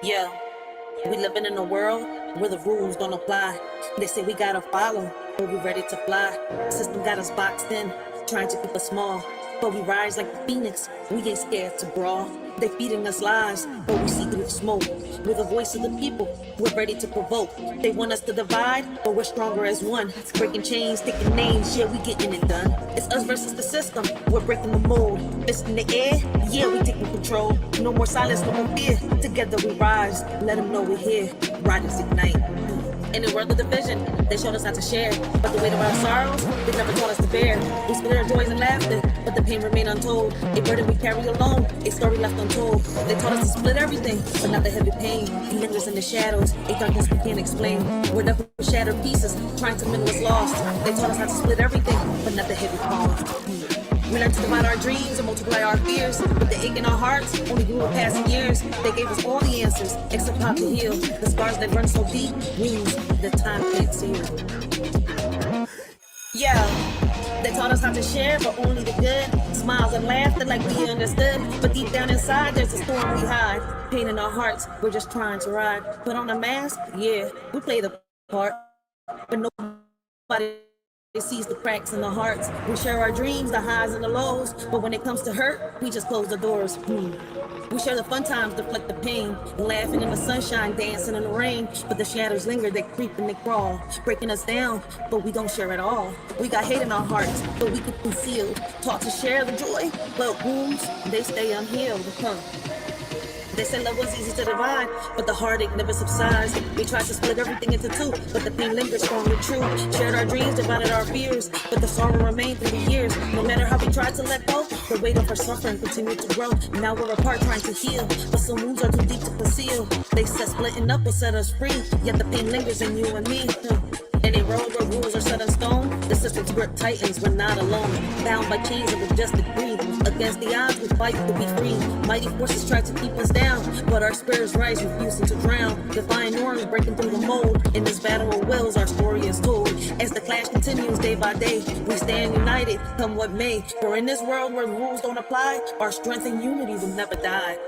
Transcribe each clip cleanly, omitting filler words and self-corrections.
Yeah, we living in a world where the rules don't apply. They say we gotta follow, but we ready to fly. System got us boxed in, trying to keep us small. But we rise like the phoenix, we ain't scared to brawl. They feeding us lies, but we see through the smoke. We're the voice of the people, we're ready to provoke. They want us to divide, but we're stronger as one. Breaking chains, taking names, yeah, we getting it done. It's us versus the system, we're breaking the mold. It's in the air, yeah, we taking control. No more silence, no more fear. Together we rise, let them know we're here. Riders ignite. In the world of division, they showed us how to share. But the weight of our sorrows, they never taught us to bear. We split our joys and laughter, but the pain remained untold. A burden we carry alone, a story left untold. They taught us to split everything, but not the heavy pain. It lingers in the shadows, a darkness we can't explain. We're left with shattered pieces, trying to mend what's lost. They taught us how to split everything, but not the heavy cost. We learned to divide our dreams and multiply our fears. But the ache in our hearts only grew with passing years. They gave us all the answers, except how to heal. The scars that run so deep, wounds that time can't seal. Yeah, they taught us how to share, but only the good. Smiles and laughter like we understood. But deep down inside, there's a storm we hide. Pain in our hearts, we're just trying to ride. Put on a mask, yeah, we play the part. But nobody sees the cracks in the hearts. We share our dreams, the highs and the lows. But when it comes to hurt, we just close the doors. We share the fun times, deflect the pain. Laughing in the sunshine, dancing in the rain. But the shadows linger, they creep and they crawl. Breaking us down, but we don't share at all. We got hate in our hearts, but we keep concealed. Taught to share the joy, but wounds, they stay unhealed. They say love was easy to divide, but the heartache never subsides. We tried to split everything into two, but the pain lingers strong and true. Shared our dreams, divided our fears, but the sorrow remained through the years. No matter how we tried to let go, the weight of our suffering continued to grow. Now we're apart trying to heal, but some wounds are too deep to conceal. They said splitting up will set us free, yet the pain lingers in you and me. In a road where rules are set in stone, the system's grip tightens, we're not alone. Bound by chains of adjusted greed, against the odds we fight to be free. Mighty forces try to keep us down, but our spirits rise, refusing to drown. Defying norms, breaking through the mold. In this battle of wills, our story is told. As the clash continues day by day, we stand united, come what may. For in this world where the rules don't apply, our strength and unity will never die.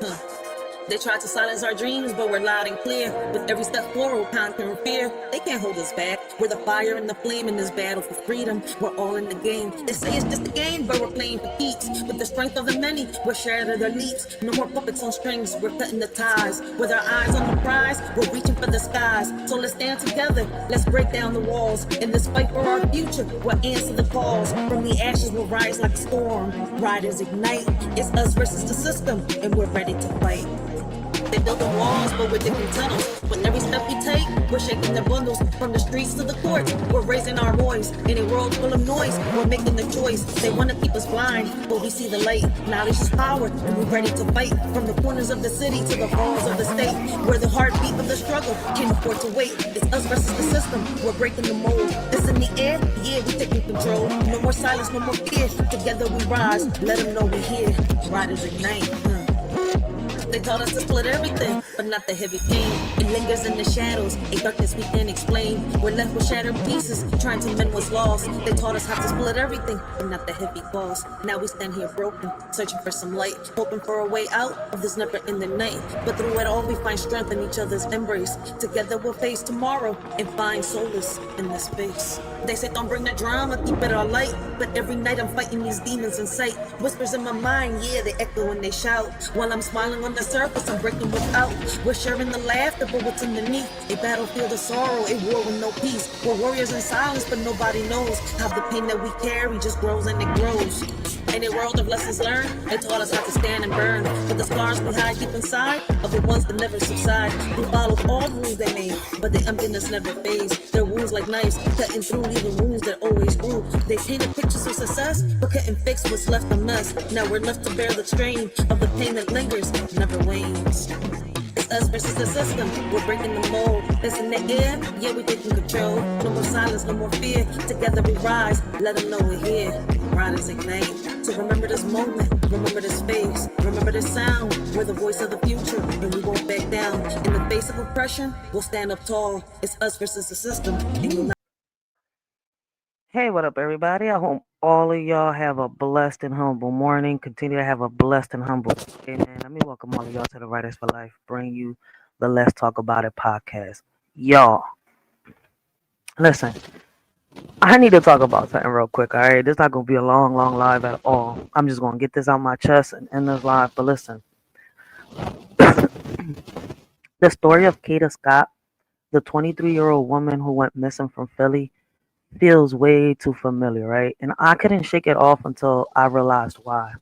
They tried to silence our dreams, but we're loud and clear. With every step forward, conquering fear. They can't hold us back. We're the fire and the flame in this battle for freedom. We're all in the game. They say it's just a game, but we're playing for keeps. With the strength of the many, we're shattering their leaps. No more puppets on strings, we're cutting the ties. With our eyes on the prize, we're reaching for the skies. So let's stand together, let's break down the walls. In this fight for our future, we'll answer the calls. From the ashes, we'll rise like a storm. Riders ignite, it's us versus the system, and we're ready to fight. They building walls, but we're digging tunnels. With every step we take, we're shaking their bundles. From the streets to the courts, we're raising our voice. In a world full of noise, we're making the choice. They want to keep us blind, but we see the light. Knowledge is power, and we're ready to fight. From the corners of the city to the halls of the state, where the heartbeat of the struggle can't afford to wait. It's us versus the system, we're breaking the mold. It's in the air, yeah, we taking control. No more silence, no more fear. Together we rise, let them know we're here. Riders ignite. They taught us to split everything, but not the heavy pain. It lingers in the shadows, a darkness we can't explain. We're left with shattered pieces, trying to mend what's lost. They taught us how to split everything, but not the heavy cost. Now we stand here broken, searching for some light, hoping for a way out of this never-ending night. But through it all, we find strength in each other's embrace. Together we'll face tomorrow and find solace in this space. They say don't bring the drama, keep it all light. But every night I'm fighting these demons in sight. Whispers in my mind, yeah, they echo when they shout. While I'm smiling on the surface, I'm breaking without. We're sharing the laughter, but what's underneath? A battlefield of sorrow, a war with no peace. We're warriors in silence, but nobody knows how the pain that we carry just grows and it grows. In a world of lessons learned, they taught us how to stand and burn. But the scars we hide deep inside are the ones that never subside. We followed all the rules they made, but the emptiness never fades. Their wounds like knives, cutting through, leaving wounds that always grew. They painted pictures of success, but couldn't fix what's left of us. Now we're left to bear the strain of the pain that lingers, never wanes. It's us versus the system, we're breaking the mold. It's in the air, yeah, we're taking control. No more silence, no more fear. Together we rise, let them know we're here. Riders ignite. So remember this moment, remember this face, remember this sound. We're the voice of the future, and we won't back down. In the face of oppression, we'll stand up tall. It's us versus the system, and you'll not. Hey, what up, everybody? I hope all of y'all have a blessed and humble morning. Continue to have a blessed and humble day, man. Let me welcome all of y'all to the Writers for Life. Bring you the Let's Talk About It podcast. Y'all, listen, I need to talk about something real quick, all right? This not going to be a long, long live at all. I'm just going to get this out my chest and end this live. But listen, the story of Kada Scott, the 23-year-old woman who went missing from Philly, feels way too familiar, right? And I couldn't shake it off until I realized why.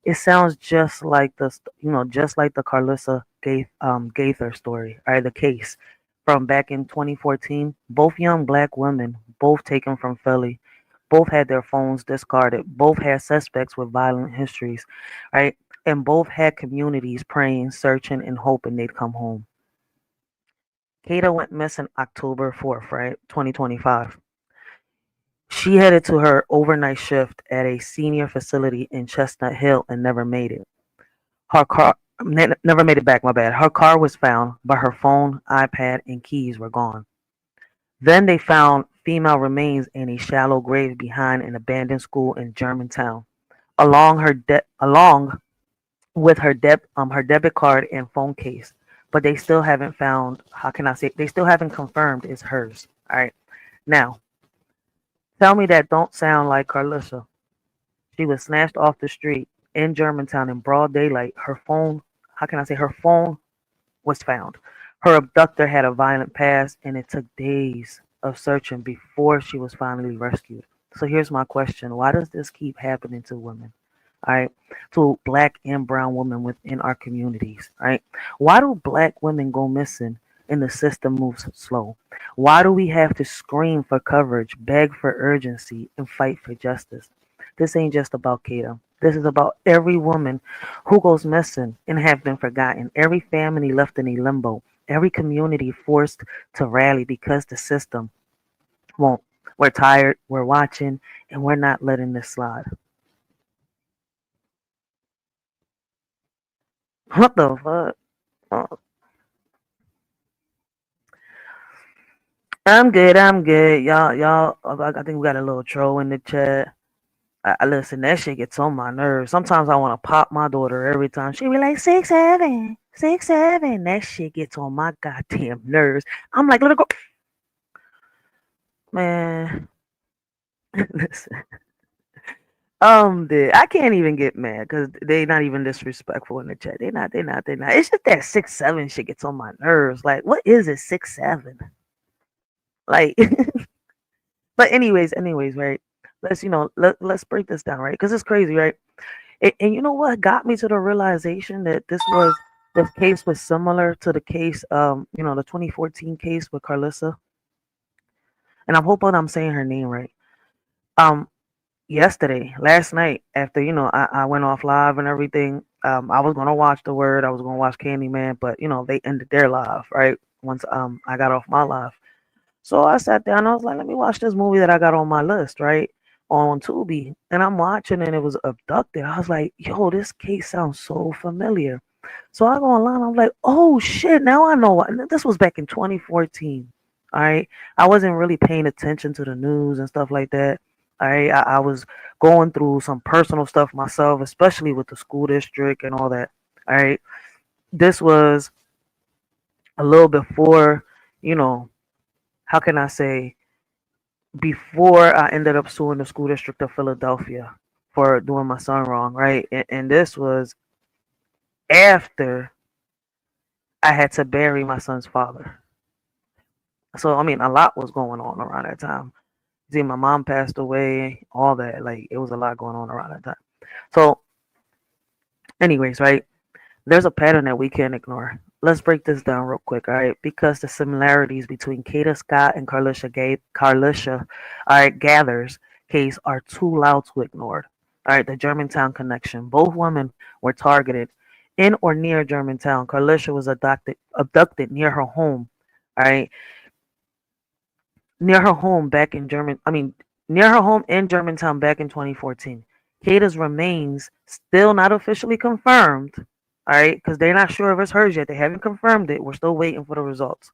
It sounds just like just like the Carlissa Gaither story, right? The case from back in 2014. Both young black women, both taken from Philly, both had their phones discarded, both had suspects with violent histories, right? And both had communities praying, searching, and hoping they'd come home. Kada went missing October 4th, right? 2025. She headed to her overnight shift at a senior facility in Chestnut Hill and never made it. Her car never made it back, my bad. Her car was found, but her phone, iPad, and keys were gone. Then they found female remains in a shallow grave behind an abandoned school in Germantown, along with her debit card and phone case. But they still haven't found. How can I say? They still haven't confirmed it's hers. All right. Now, tell me that don't sound like Carlissa. She was snatched off the street in Germantown in broad daylight. Her phone, how can I say, her phone was found. Her abductor had a violent past, and it took days of searching before she was finally rescued. So here's my question. Why does this keep happening to women? All right, to black and brown women within our communities. All right, why do black women go missing and the system moves slow? Why do we have to scream for coverage, beg for urgency, and fight for justice? This ain't just about Kada. This is about every woman who goes missing and have been forgotten, every family left in a limbo, every community forced to rally because the system won't. We're tired, we're watching, and we're not letting this slide. What the fuck? Oh, I'm good, I'm good. Y'all, I think we got a little troll in the chat. I listen, that shit gets on my nerves. Sometimes I want to pop my daughter every time. She be like, 6'7", 6'7". That shit gets on my goddamn nerves. I'm like, little girl, man. Listen, I can't even get mad because they not even disrespectful in the chat. They not. It's just that 6'7" shit gets on my nerves. Like, what is it, 6'7"? Like, but anyways, right? Let's break this down, right? Because it's crazy, right? And you know what got me to the realization that this case was similar to the case, the 2014 case with Carlissa. And I'm hoping I'm saying her name right. Um, last night, after I went off live and everything. I was gonna watch The Word. I was gonna watch Candyman, but they ended their live right once I got off my live. So I sat down. I was like, let me watch this movie that I got on my list, right? On Tubi. And I'm watching and it was Abducted. I was like, yo, this case sounds so familiar. So I go online. I'm like, oh shit, now I know what. This was back in 2014. All right. I wasn't really paying attention to the news and stuff like that. All right. I was going through some personal stuff myself, especially with the school district and all that. All right. This was a little before, you know, how can I say, before I ended up suing the school district of Philadelphia for doing my son wrong, right? And this was after I had to bury my son's father. So I mean, a lot was going on around that time. See, my mom passed away, all that. Like it was a lot going on around that time. So, anyways, right? There's a pattern that we can't ignore. Let's break this down real quick, all right? Because the similarities between Kada Scott and Carlisha, all right, Gathers case are too loud to ignore. All right, the Germantown connection. Both women were targeted in or near Germantown. Carlisha was abducted near her home. All right, near her home back in German. I mean, near her home in Germantown back in 2014. Kada's remains still not officially confirmed. All right, because they're not sure if it's hers yet. They haven't confirmed it. We're still waiting for the results.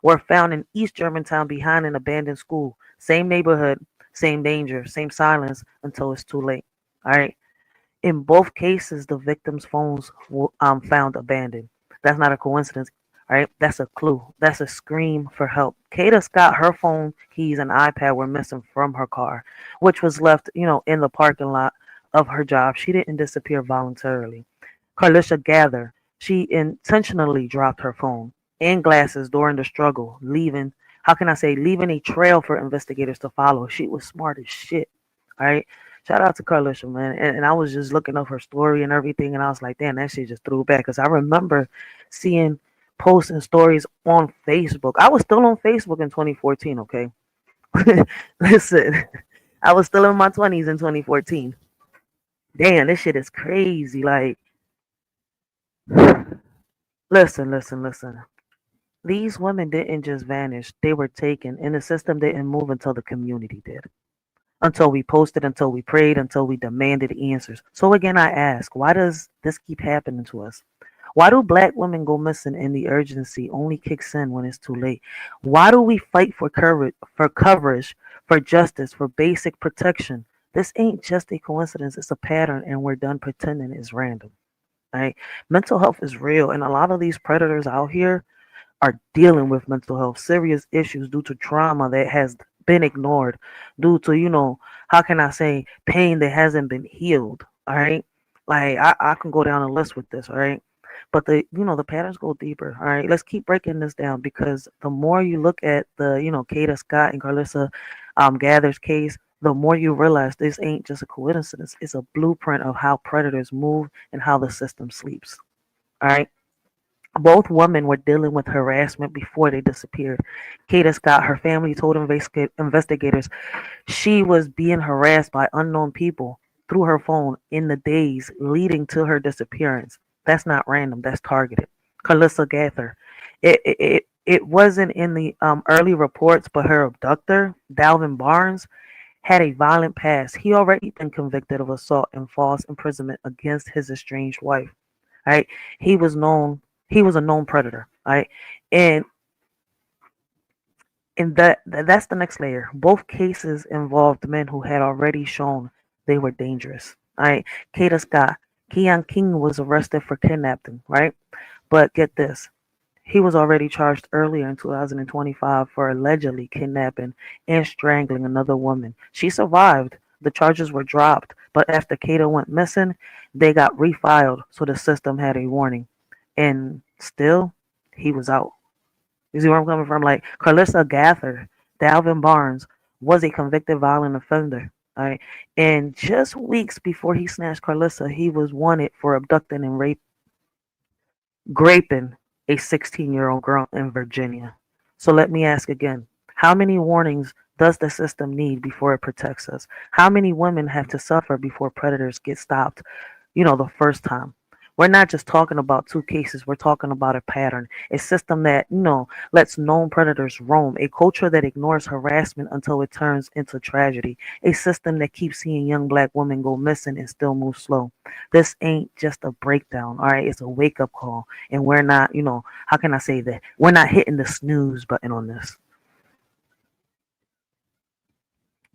Were found in East Germantown behind an abandoned school. Same neighborhood, same danger, same silence until it's too late. All right. In both cases, the victims' phones were found abandoned. That's not a coincidence. All right, that's a clue. That's a scream for help. Kada Scott, her phone keys and iPad were missing from her car, which was left, in the parking lot of her job. She didn't disappear voluntarily. Carlisha Gather, she intentionally dropped her phone and glasses during the struggle, leaving, how can I say, leaving a trail for investigators to follow. She was smart as shit. All right. Shout out to Carlisha, man. And I was just looking up her story and everything, and I was like, damn, that shit just threw back. Because I remember seeing posts and stories on Facebook. I was still on Facebook in 2014, okay? Listen, I was still in my 20s in 2014. Damn, this shit is crazy. Like, listen. These women didn't just vanish, they were taken, and the system didn't move until the community did. Until we posted, until we prayed, until we demanded answers. So again, I ask, why does this keep happening to us? Why do black women go missing and the urgency only kicks in when it's too late? Why do we fight for coverage, for justice, for basic protection? This ain't just a coincidence, it's a pattern, and we're done pretending it's random. Right? Mental health is real, and a lot of these predators out here are dealing with mental health, serious issues due to trauma that has been ignored, due to, how can I say, pain that hasn't been healed. All right. Like I can go down a list with this, all right. But the patterns go deeper. All right. Let's keep breaking this down because the more you look at the, Kada Scott and Carlissa Gather's case, the more you realize this ain't just a coincidence. It's a blueprint of how predators move and how the system sleeps. All right. Both women were dealing with harassment before they disappeared. Kada Scott, her family told investigators she was being harassed by unknown people through her phone in the days leading to her disappearance. That's not random, that's targeted. Carlissa Gather. It wasn't in the early reports, but her abductor, Dalvin Barnes, had a violent past. He already been convicted of assault and false imprisonment against his estranged wife. Right? He was known he was a known predator, right? And that's the next layer. Both cases involved men who had already shown they were dangerous. Right? Kada Scott, Keon King was arrested for kidnapping, right? But get this. He was already charged earlier in 2025 for allegedly kidnapping and strangling another woman. She survived. The charges were dropped, but after Kada went missing, they got refiled, so the system had a warning. And still, he was out. You see where I'm coming from? Like Carlissa Gather, Dalvin Barnes was a convicted violent offender. All right. And just weeks before he snatched Carlissa, he was wanted for abducting and raping a 16-year-old girl in Virginia. So let me ask again, how many warnings does the system need before it protects us? How many women have to suffer before predators get stopped, the first time? We're not just talking about two cases, we're talking about a pattern, a system that, lets known predators roam, a culture that ignores harassment until it turns into tragedy, a system that keeps seeing young black women go missing and still move slow. This ain't just a breakdown, all right? It's a wake up call. And we're not, how can I say that? We're not hitting the snooze button on this.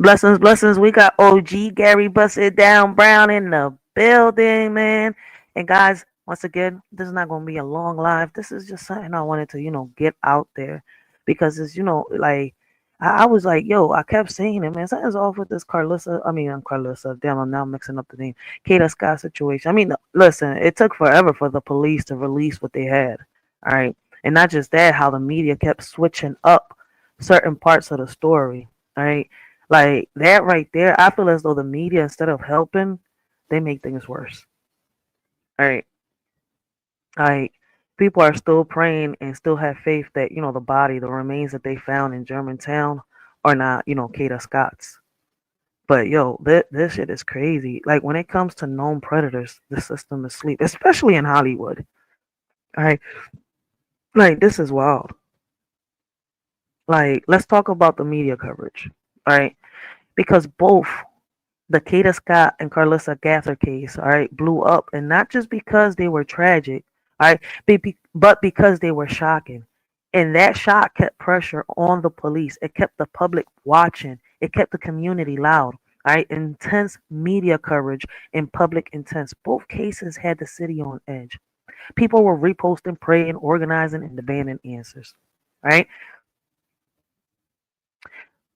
Blessings. We got OG Gary Busted Down Brown in the building, man. And guys, once again, this is not going to be a long live. This is just something I wanted to, get out there because it's, like I was like, yo, I kept saying it, man. Something's off with this I'm Carlissa. Damn, I'm now mixing up the name. Kada Scott situation. I mean, listen, it took forever for the police to release what they had. All right. And not just that, how the media kept switching up certain parts of the story. All right. Like that right there, I feel as though the media, instead of helping, they make things worse. All right. Like people are still praying and still have faith that, the remains that they found in Germantown are not, Kada Scott's. But yo, this shit is crazy. Like when it comes to known predators, the system is asleep, especially in Hollywood. All right. Like this is wild. Like let's talk about the media coverage. All right. Because both the Kada Scott and Carlissa Gather case, all right, blew up, and not just because they were tragic, all right, but because they were shocking. And that shock kept pressure on the police. It kept the public watching. It kept the community loud. All right, intense media coverage and public intense. Both cases had the city on edge. People were reposting, praying, organizing, and demanding answers. Right?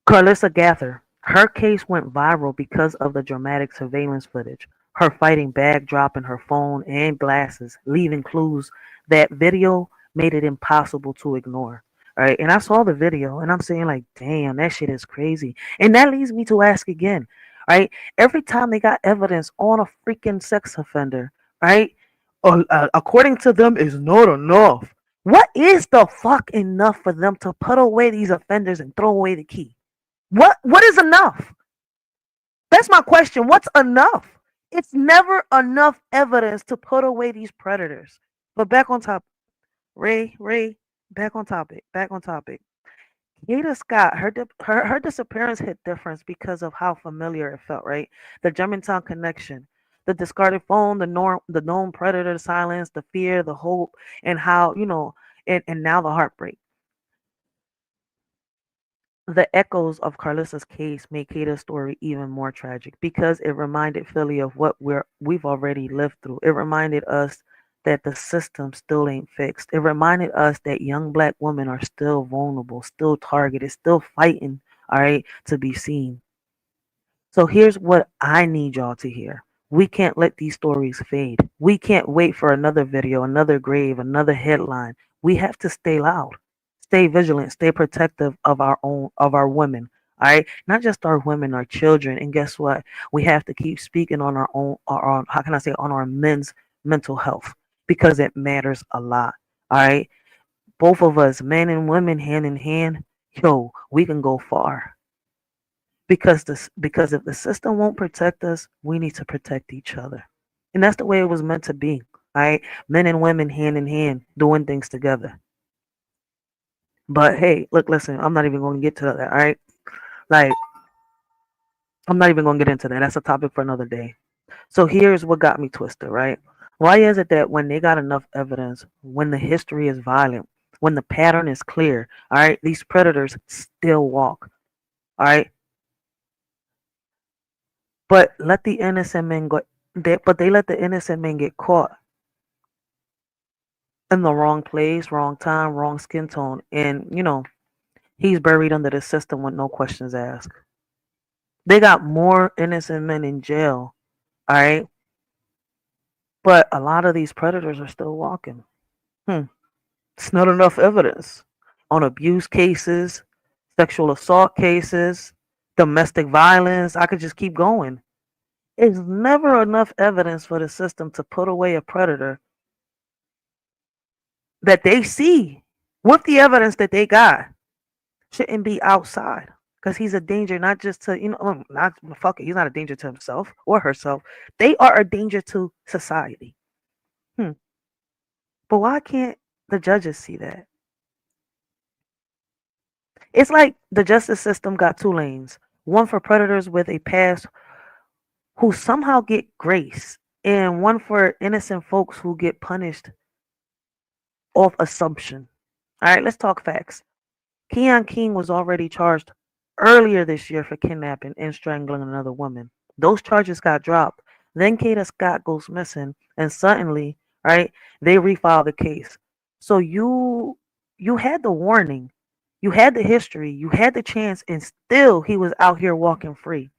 Carlissa Gather, her case went viral because of the dramatic surveillance footage. Her fighting bag dropping her phone and glasses, leaving clues that video made it impossible to ignore. Right? And I saw the video and I'm saying like, damn, that shit is crazy. And that leads me to ask again, right? Every time they got evidence on a freaking sex offender, right? According to them is not enough. What is the fuck enough for them to put away these offenders and throw away the key? What is enough? That's my question. What's enough? It's never enough evidence to put away these predators. But back on top, Ray, back on topic, back on topic. Ada Scott, her disappearance hit difference because of how familiar it felt, right? The Germantown connection, the discarded phone, the known predator silence, the fear, the hope, and how, and now the heartbreak. The echoes of Carlissa's case made Kata's story even more tragic because it reminded Philly of what we've already lived through. It reminded us that the system still ain't fixed. It reminded us that young black women are still vulnerable, still targeted, still fighting, all right, to be seen. So here's what I need y'all to hear. We can't let these stories fade. We can't wait for another video, another grave, another headline. We have to stay loud, stay vigilant, stay protective of our women. All right, not just our women, our children. And guess what? We have to keep speaking on our own, how can I say, on our men's mental health because it matters a lot. All right, both of us, men and women, hand in hand. Yo, we can go far because if the system won't protect us, we need to protect each other. And that's the way it was meant to be. All right, men and women hand in hand doing things together. But hey, look, listen, I'm not even going to get to that. All right, like I'm not even going to get into that. That's a topic for another day. So here's what got me twisted. Right, why is it that when they got enough evidence, when the history is violent, when the pattern is clear, all right, these predators still walk. All right, but let the innocent men go. They let the innocent men get caught in the wrong place, wrong time, wrong skin tone, and he's buried under the system with no questions asked. They got more innocent men in jail, all right, but a lot of these predators are still walking. It's not enough evidence on abuse cases, sexual assault cases, domestic violence. I could just keep going. It's never enough evidence for the system to put away a predator that they see with the evidence that they got shouldn't be outside because he's a danger not just to not fuck it, he's not a danger to himself or herself. They are a danger to society. But why can't the judges see that? It's like the justice system got two lanes, one for predators with a past who somehow get grace, and one for innocent folks who get punished off assumption. All right, let's talk facts. Keon King was already charged earlier this year for kidnapping and strangling another woman. Those charges got dropped. Then Kada Scott goes missing, and suddenly, right, they refile the case. So you had the warning, you had the history, you had the chance, and still he was out here walking free.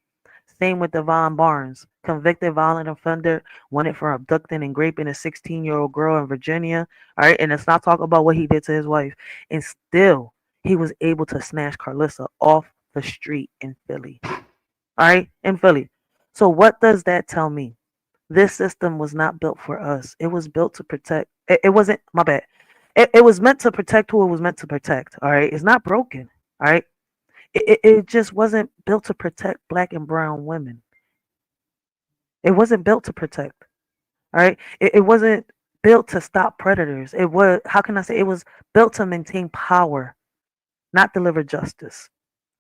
Same with Devon Barnes, convicted violent offender, wanted for abducting and raping a 16-year-old girl in Virginia. All right, and let's not talk about what he did to his wife. And still, he was able to snatch Carlissa off the street in Philly. All right, in Philly. So what does that tell me? This system was not built for us. It was built to protect. It wasn't, my bad. It was meant to protect who it was meant to protect. All right, it's not broken. All right. It just wasn't built to protect black and brown women. It wasn't built to protect. All right. It wasn't built to stop predators. It was, how can I say, it was built to maintain power, not deliver justice.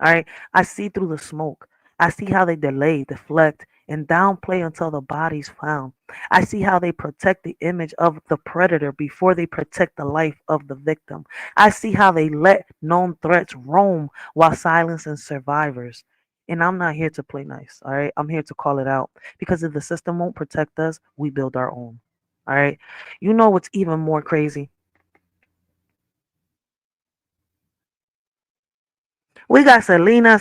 All right. I see through the smoke. I see how they delay, deflect, and downplay until the body's found. I see how they protect the image of the predator before they protect the life of the victim. I see how they let known threats roam while silencing survivors. And I'm not here to play nice, all right? I'm here to call it out because if the system won't protect us, we build our own. All right. You know what's even more crazy? We got Selena.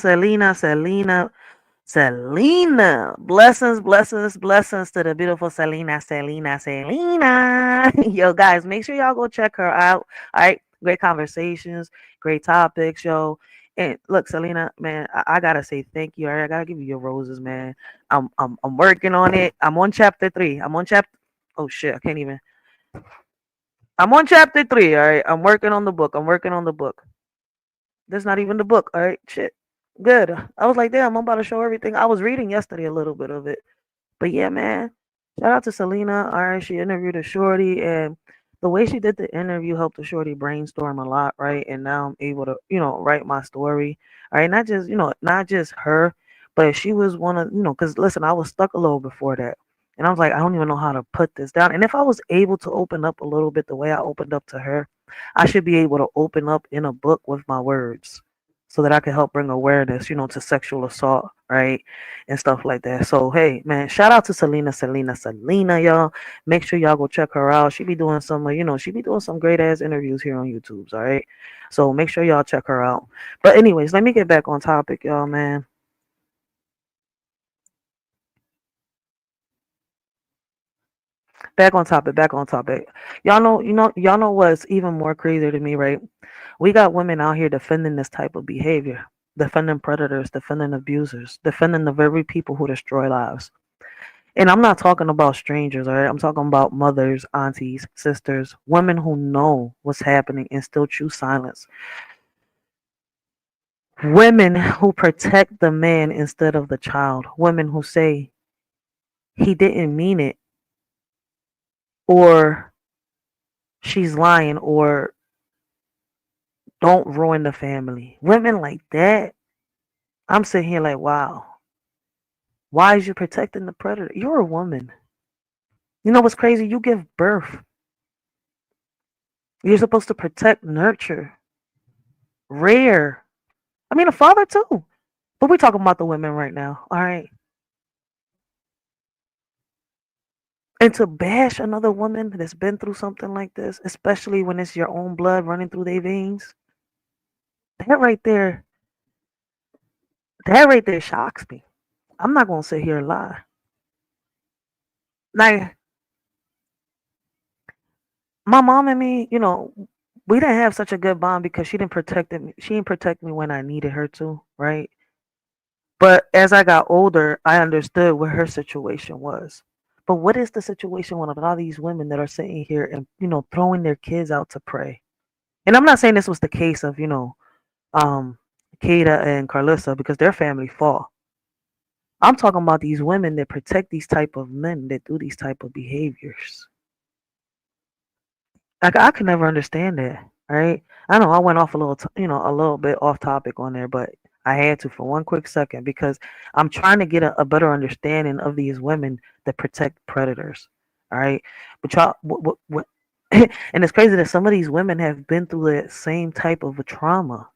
Blessings, blessings, blessings to the beautiful Selena. Yo, guys, make sure y'all go check her out. All right. Great conversations, great topics, yo. And look, Selena, man, I gotta say thank you. All right? I gotta give you your roses, man. I'm working on it. I'm on chapter 3. I'm on chapter. Oh shit, I can't even. I'm on chapter 3. All right. I'm working on the book. I'm working on the book. That's not even the book. All right. Shit. Good. I was like, damn, I'm about to show everything. I was reading yesterday a little bit of it. But yeah, man. Shout out to Selena. All right. She interviewed a shorty, and the way she did the interview helped the shorty brainstorm a lot, right? And now I'm able to, write my story. All right. Not just, not just her, but she was one of, because listen, I was stuck a little before that. And I was like, I don't even know how to put this down. And if I was able to open up a little bit the way I opened up to her, I should be able to open up in a book with my words so that I can help bring awareness, to sexual assault, right? And stuff like that. So, hey, man, shout out to Selena, y'all. Make sure y'all go check her out. She be doing some, she be doing some great ass interviews here on YouTube, all right? So make sure y'all check her out. But anyways, let me get back on topic, y'all, man. Back on topic. Y'all know what's even more crazy to me, right? We got women out here defending this type of behavior, defending predators, defending abusers, defending the very people who destroy lives. And I'm not talking about strangers, all right? I'm talking about mothers, aunties, sisters, women who know what's happening and still choose silence. Women who protect the man instead of the child. Women who say he didn't mean it, or she's lying, or don't ruin the family. Women like that, I'm sitting here like, wow. Why is you protecting the predator? You're a woman. You know what's crazy? You give birth. You're supposed to protect, nurture, rear. I mean, a father too. But we're talking about the women right now. All right. And to bash another woman that's been through something like this, especially when it's your own blood running through their veins, that right there, shocks me. I'm not gonna sit here and lie. Like my mom and me, we didn't have such a good bond because she didn't protect me. She didn't protect me when I needed her to, right? But as I got older, I understood what her situation was. But what is the situation with a lot of these women that are sitting here and, throwing their kids out to pray? And I'm not saying this was the case of, um, Kada and Carlissa because their family fought. I'm talking about these women that protect these type of men that do these type of behaviors. Like I could never understand that, right? I know I went off a little, a little bit off topic on there, but I had to for one quick second because I'm trying to get a better understanding of these women that protect predators, all right? But y'all, what and it's crazy that some of these women have been through that same type of a trauma,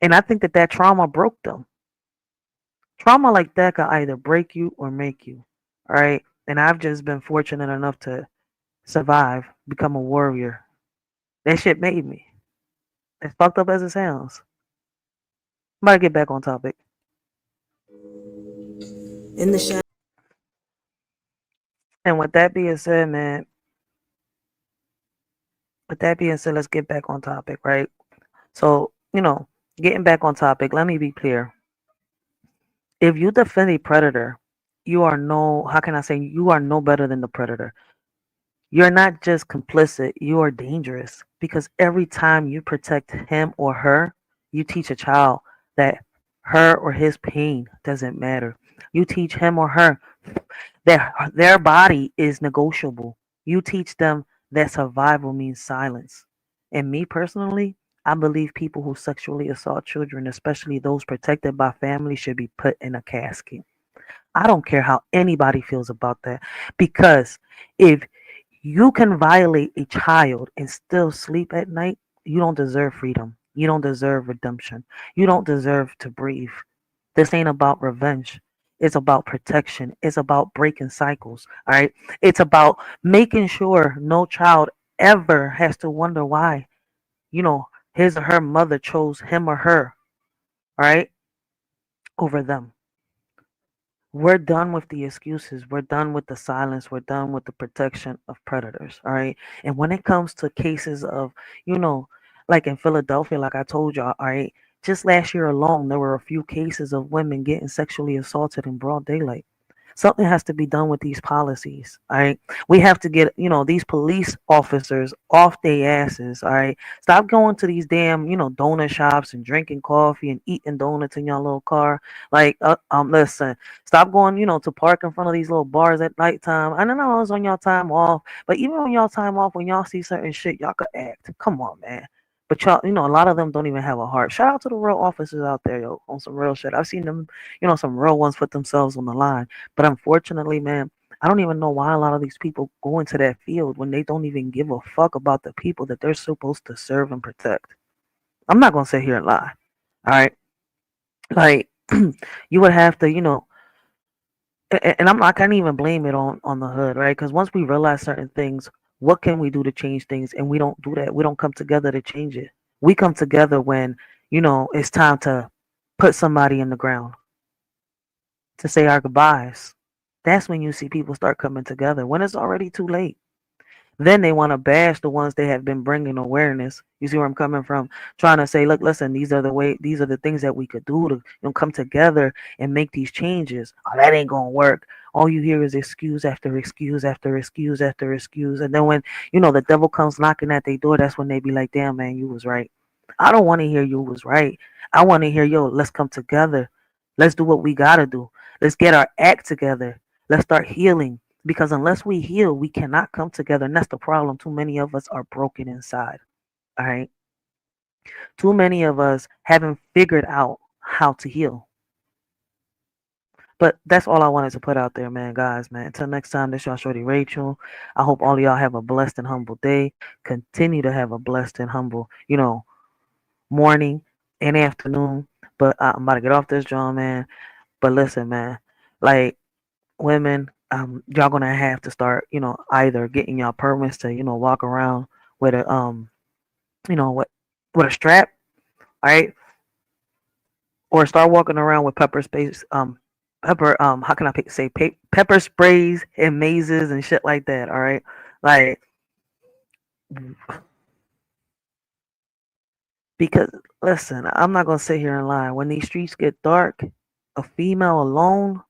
and I think that trauma broke them. Trauma like that can either break you or make you, all right? And I've just been fortunate enough to survive, become a warrior. That shit made me. As fucked up as it sounds. I'm about to get back on topic. In the shadow. And with that being said, man, let's get back on topic, right? So, getting back on topic, let me be clear. If you defend a predator, you are how can I say, you are no better than the predator. You're not just complicit, you are dangerous because every time you protect him or her, you teach a child that her or his pain doesn't matter. You teach him or her that their body is negotiable. You teach them that survival means silence. And me personally, I believe people who sexually assault children, especially those protected by family, should be put in a casket. I don't care how anybody feels about that because if you can violate a child and still sleep at night, you don't deserve freedom. You don't deserve redemption. You don't deserve to breathe. This ain't about revenge. It's about protection. It's about breaking cycles. All right. It's about making sure no child ever has to wonder why, his or her mother chose him or her, all right, over them. We're done with the excuses. We're done with the silence. We're done with the protection of predators. All right. And when it comes to cases of, you know, like in Philadelphia, like I told y'all, all right, just last year alone, there were a few cases of women getting sexually assaulted in broad daylight. Something has to be done with these policies. All right. We have to get, these police officers off their asses. All right. Stop going to these damn, donut shops and drinking coffee and eating donuts in your little car. Like, listen, stop going, to park in front of these little bars at nighttime. I don't know it's on y'all time off, but even on y'all time off, when y'all see certain shit, y'all could act. Come on, man. But y'all, a lot of them don't even have a heart. Shout out to the real officers out there, yo, on some real shit. I've seen them, some real ones put themselves on the line. But unfortunately, man, I don't even know why a lot of these people go into that field when they don't even give a fuck about the people that they're supposed to serve and protect. I'm not gonna sit here and lie. All right. Like you would have to, and I can't even blame it on the hood, right? Because once we realize certain things, what can we do to change things? And we don't do that. We don't come together to change it. We come together when it's time to put somebody in the ground, to say our goodbyes. That's when you see people start coming together. When it's already too late. Then they want to bash the ones they have been bringing awareness. You see where I'm coming from? Trying to say, look, listen, these are the things that we could do to come together and make these changes. Oh, that ain't gonna work. All you hear is excuse after excuse after excuse after excuse. And then when the devil comes knocking at their door, that's when they be like, damn man, you was right. I don't want to hear you was right. I want to hear, yo, let's come together. Let's do what we gotta do. Let's get our act together. Let's start healing. Because unless we heal, we cannot come together. And that's the problem. Too many of us are broken inside. All right. Too many of us haven't figured out how to heal. But that's all I wanted to put out there, man, guys, man. Until next time, this y'all Shorty Racheal. I hope all of y'all have a blessed and humble day. Continue to have a blessed and humble, morning and afternoon. But I'm about to get off this, John, man. But listen, man, like women, y'all gonna have to start, either getting y'all permits to, walk around with a, what, with a strap, all right, or start walking around with how can I say, pepper sprays and mazes and shit like that, all right, like, because listen, I'm not gonna sit here and lie. When these streets get dark, a female alone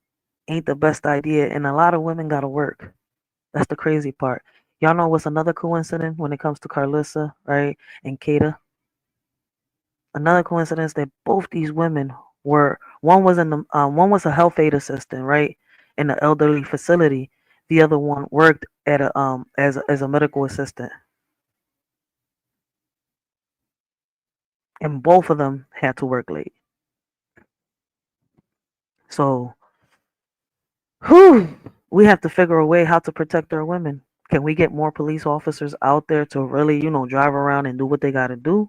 ain't the best idea, and a lot of women gotta work. That's the crazy part. Y'all know what's another coincidence when it comes to Carlissa, right? And Kada? Another coincidence that both these women were, one was a health aid assistant, right? In the elderly facility. The other one worked at as a medical assistant. And both of them had to work late. So we have to figure a way how to protect our women. Can we get more police officers out there to really, drive around and do what they gotta do?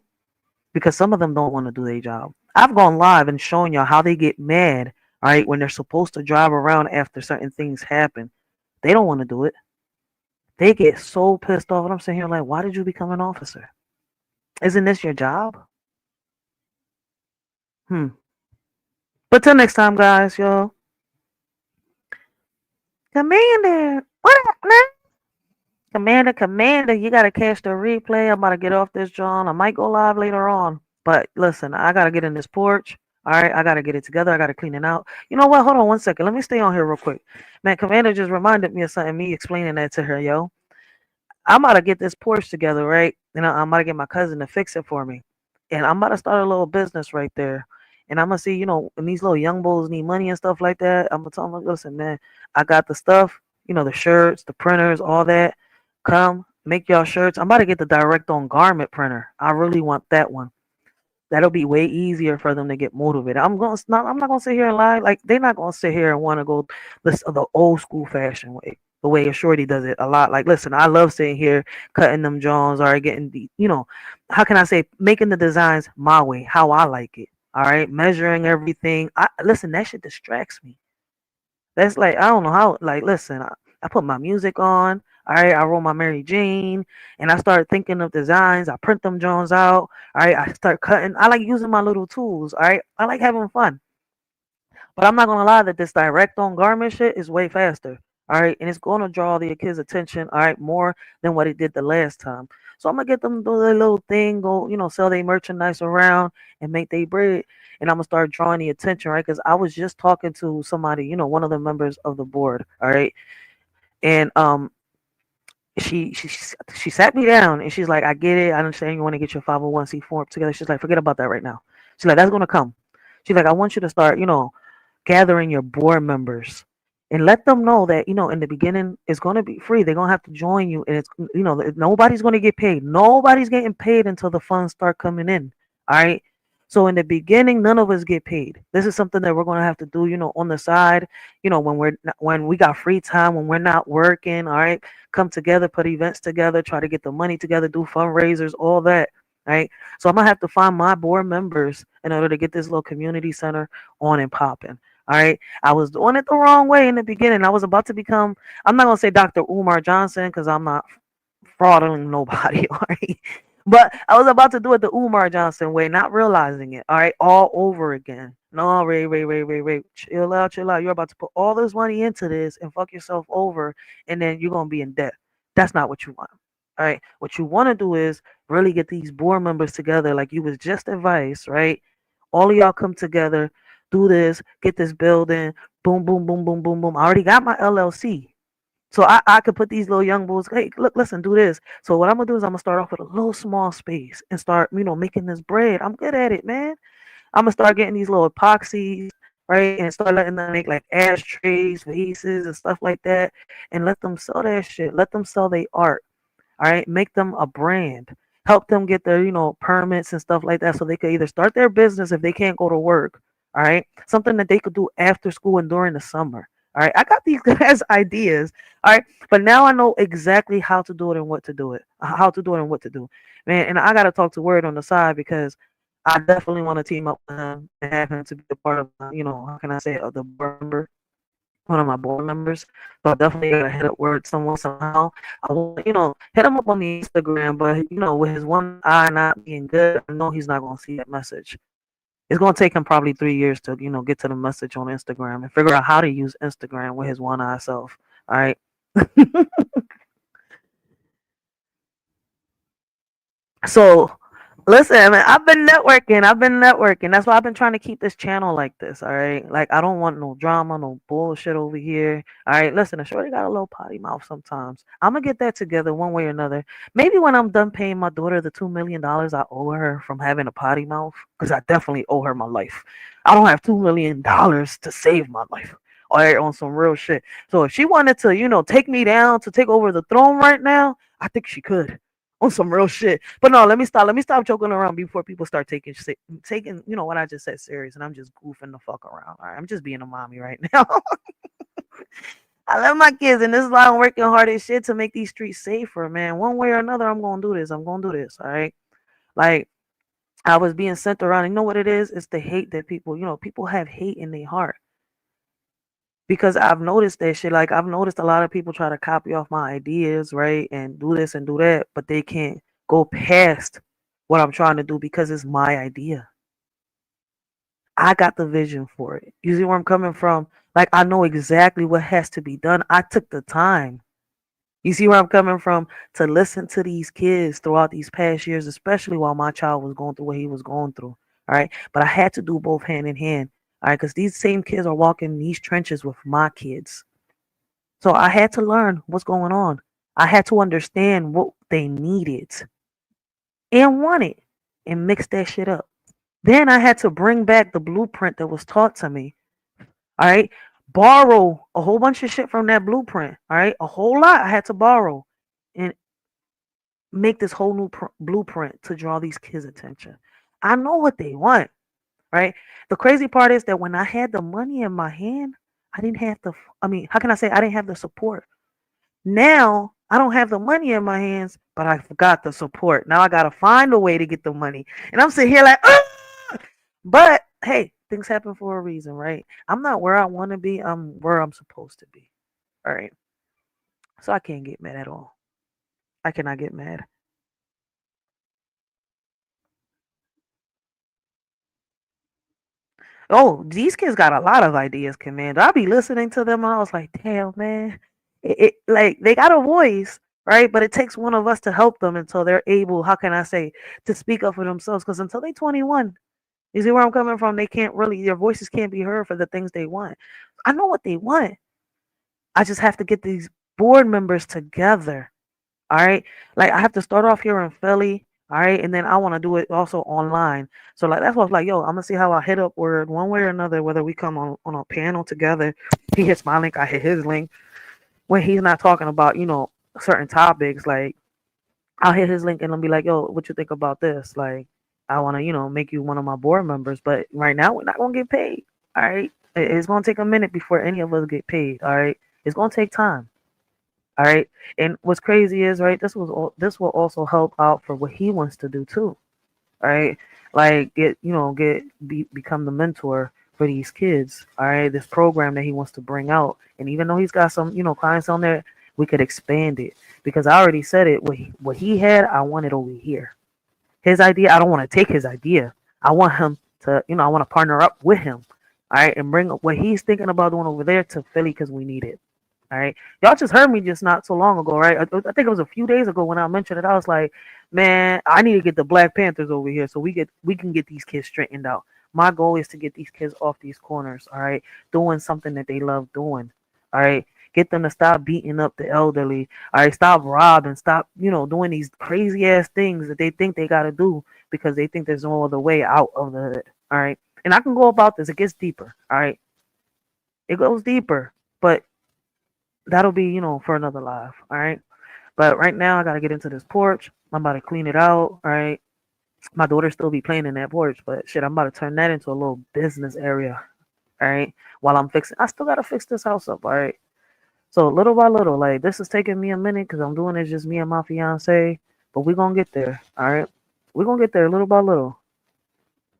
Because some of them don't want to do their job. I've gone live and shown y'all how they get mad, right, when they're supposed to drive around after certain things happen. They don't want to do it. They get so pissed off, and I'm sitting here like, why did you become an officer? Isn't this your job? But till next time, guys, yo. Commander, what up, man? Commander, you gotta catch the replay. I'm about to get off this, John. I might go live later on. But listen, I gotta get in this porch. All right, I gotta get it together. I gotta clean it out. You know what? Hold on 1 second. Let me stay on here real quick. Man, Commander just reminded me of something, me explaining that to her, yo. I'm about to get this porch together, right? And I'm about to get my cousin to fix it for me. And I'm about to start a little business right there. And I'm gonna see, when these little young bulls need money and stuff like that, I'm gonna tell them, listen, man, I got the stuff, the shirts, the printers, all that. Come make y'all shirts. I'm about to get the direct on garment printer. I really want that one. That'll be way easier for them to get motivated. I'm not gonna sit here and lie. Like they're not gonna sit here and want to go the old school fashion way, the way a Shorty does it a lot. Like, listen, I love sitting here cutting them Johns or getting the, how can I say, making the designs my way, how I like it. All right, measuring everything. Listen, that shit distracts me. That's like, I don't know how, like, listen, I put my music on, all right, I roll my Mary Jane, and I start thinking of designs. I print them Jones out, all right, I start cutting. I like using my little tools, all right, I like having fun. But I'm not gonna lie that this direct on garment shit is way faster. All right, and it's gonna draw the kids' attention, all right, more than what it did the last time. So I'm gonna get them do their little thing, go, sell their merchandise around and make their bread. And I'm gonna start drawing the attention, right? Because I was just talking to somebody, one of the members of the board, all right, and she sat me down and she's like, I get it, I understand you want to get your 501c form together. She's like, forget about that right now. She's like, that's gonna come. She's like, I want you to start, gathering your board members and let them know that in the beginning it's going to be free. They're going to have to join you, and it's nobody's going to get paid. Nobody's getting paid until the funds start coming in. All right, so in the beginning none of us get paid. This is something that we're going to have to do on the side, when we got free time, when we're not working. All right, come together, put events together, try to get the money together, do fundraisers, all that. Right, so I'm gonna have to find my board members in order to get this little community center on and popping. All right. I was doing it the wrong way in the beginning. I was about to become, I'm not going to say Dr. Umar Johnson because I'm not frauding nobody. All right. But I was about to do it the Umar Johnson way, not realizing it. All right. All over again. No, Ray. Chill out. You're about to put all this money into this and fuck yourself over. And then you're going to be in debt. That's not what you want. All right. What you want to do is really get these board members together, like you was just advised, right? All of y'all come together, do this, get this building, boom, boom, boom, boom, boom, boom. I already got my LLC. So I could put these little young bulls, hey, look, listen, do this. So what I'm gonna do is I'm gonna start off with a little small space and start, making this bread. I'm good at it, man. I'm gonna start getting these little epoxies, right? And start letting them make like ashtrays, vases, and stuff like that. And let them sell that shit. Let them sell their art. All right, make them a brand. Help them get their, permits and stuff like that so they could either start their business if they can't go to work. All right, something that they could do after school and during the summer. All right, I got these guys ideas. All right, but now I know exactly how to do it and what to do it, how to do it and what to do, man. And I gotta talk to Word on the side because I definitely want to team up with him and have him to be a part of, how can I say, of the board member, one of my board members. So I definitely gotta hit up Word somehow. I want, hit him up on the Instagram, but with his one eye not being good, I know he's not gonna see that message. It's gonna take him probably 3 years to, get to the message on Instagram and figure out how to use Instagram with his one eye self. All right. So listen, man, I've been networking. That's why I've been trying to keep this channel like this. All right. Like, I don't want no drama, no bullshit over here. All right. Listen, I Shorty got a little potty mouth sometimes. I'm gonna get that together one way or another. Maybe when I'm done paying my daughter the $2 million I owe her from having a potty mouth, because I definitely owe her my life. I don't have $2 million to save my life. All right, on some real shit. So if she wanted to, take me down to take over the throne right now, I think she could on some real shit. But no, let me stop. Let me stop joking around before people start taking what I just said serious, and I'm just goofing the fuck around. All right, I'm just being a mommy right now. I love my kids, and this is why I'm working hard as shit to make these streets safer, man. One way or another, I'm gonna do this. I'm gonna do this. All right, like I was being sent around. You know what it is? It's the hate that people have hate in their heart. Because I've noticed that shit. Like, I've noticed a lot of people try to copy off my ideas, right? And do this and do that, but they can't go past what I'm trying to do because it's my idea. I got the vision for it. You see where I'm coming from? Like, I know exactly what has to be done. I took the time. You see where I'm coming from? To listen to these kids throughout these past years, especially while my child was going through what he was going through. All right. But I had to do both hand in hand. All right. Because these same kids are walking these trenches with my kids. So I had to learn what's going on. I had to understand what they needed and wanted and mix that shit up. Then I had to bring back the blueprint that was taught to me. All right. Borrow a whole bunch of shit from that blueprint. All right. A whole lot I had to borrow and make this whole new blueprint to draw these kids' attention. I know what they want. Right. The crazy part is that when I had the money in my hand, I didn't have the, how can I say, I didn't have the support. Now I don't have the money in my hands, but I forgot the support. Now I got to find a way to get the money. And I'm sitting here like, ah! But hey, things happen for a reason, right? I'm not where I want to be. I'm where I'm supposed to be. All right. So I can't get mad at all. I cannot get mad. Oh, these kids got a lot of ideas, Commander. I be listening to them and I was like, damn, man. Like they got a voice, right? But it takes one of us to help them until they're able, how can I say, to speak up for themselves. Because until they 21, you see where I'm coming from? They can't really, their voices can't be heard for the things they want. I know what they want. I just have to get these board members together. All right. Like I have to start off here in Philly. All right. And then I want to do it also online. So like that's what I was like, yo, I'm gonna see how I hit up word one way or another, whether we come on a panel together. He hits my link, I hit his link. When he's not talking about, certain topics, like I'll hit his link and I'll be like, yo, what you think about this? Like, I wanna, make you one of my board members, but right now we're not gonna get paid. All right. It's gonna take a minute before any of us get paid. All right. It's gonna take time. All right. And what's crazy is, right, this will also help out for what he wants to do too. All right. Like become the mentor for these kids. All right. This program that he wants to bring out. And even though he's got some, clients on there, we could expand it. Because I already said it. What he had, I want it over here. His idea, I don't want to take his idea. I want him to, I want to partner up with him. All right. And bring what he's thinking about doing over there to Philly because we need it. All right, y'all just heard me just not so long ago, right? I think it was a few days ago when I mentioned it. I was like, man, I need to get the Black Panthers over here so we can get these kids straightened out. My goal is to get these kids off these corners, all right, doing something that they love doing, all right. Get them to stop beating up the elderly, all right. Stop robbing, stop, doing these crazy ass things that they think they gotta do because they think there's no other way out of the hood, all right. And I can go about this. It gets deeper, all right. It goes deeper, but that'll be, for another live. All right. But right now, I got to get into this porch. I'm about to clean it out. All right. My daughter still be playing in that porch, but shit, I'm about to turn that into a little business area. All right. While I'm fixing, I still got to fix this house up. All right. So little by little, like this is taking me a minute because I'm doing it just me and my fiance, but we're going to get there. All right. We're going to get there little by little.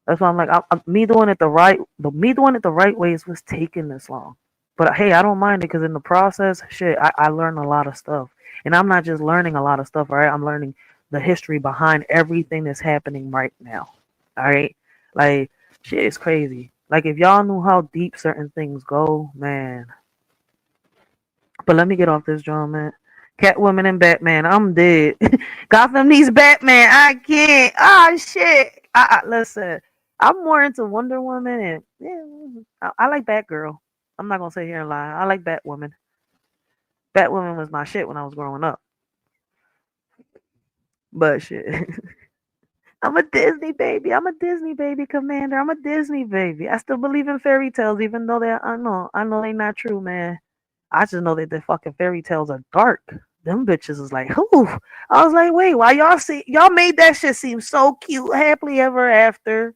That's why I'm like, me doing it the right way is what's taking this long. But hey, I don't mind it because in the process, shit, I learned a lot of stuff. And I'm not just learning a lot of stuff, all right? I'm learning the history behind everything that's happening right now. All right? Like, shit is crazy. Like, if y'all knew how deep certain things go, man. But let me get off this drum, man. Catwoman and Batman, I'm dead. Gotham needs Batman. I can't. Ah, shit. Listen, I'm more into Wonder Woman and I like Batgirl. I'm not gonna sit here and lie. I like Batwoman. Batwoman was my shit when I was growing up. But shit, I'm a Disney baby. I'm a Disney baby, Commander. I'm a Disney baby. I still believe in fairy tales, even though I know they're not true, man. I just know that the fucking fairy tales are dark. Them bitches is like, whoo. I was like, wait, why y'all made that shit seem so cute, happily ever after,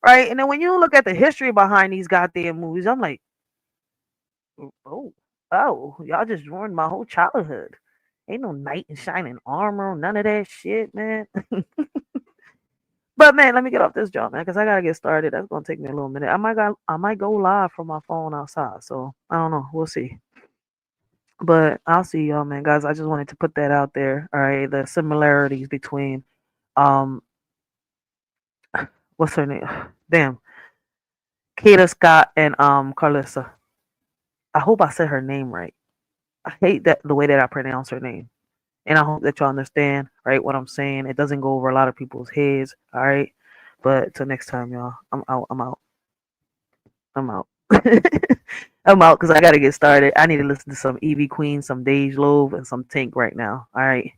right? And then when you look at the history behind these goddamn movies, I'm like, oh, y'all just ruined my whole childhood. Ain't no knight in shining armor, none of that shit, man. But man, let me get off this job, man, because I gotta get started. That's gonna take me a little minute. I might go live from my phone outside, so I don't know. We'll see. But I'll see y'all, man, guys. I just wanted to put that out there. All right, the similarities between um, what's her name? Damn, Kada Scott and Carlissa. I hope I said her name right. I hate that the way that I pronounce her name. And I hope that y'all understand, right, what I'm saying. It doesn't go over a lot of people's heads, all right? But till next time, y'all. I'm out. I'm out. I'm out because I gotta get started. I need to listen to some Evie Queen, some Dej Loaf, and some Tank right now. All right.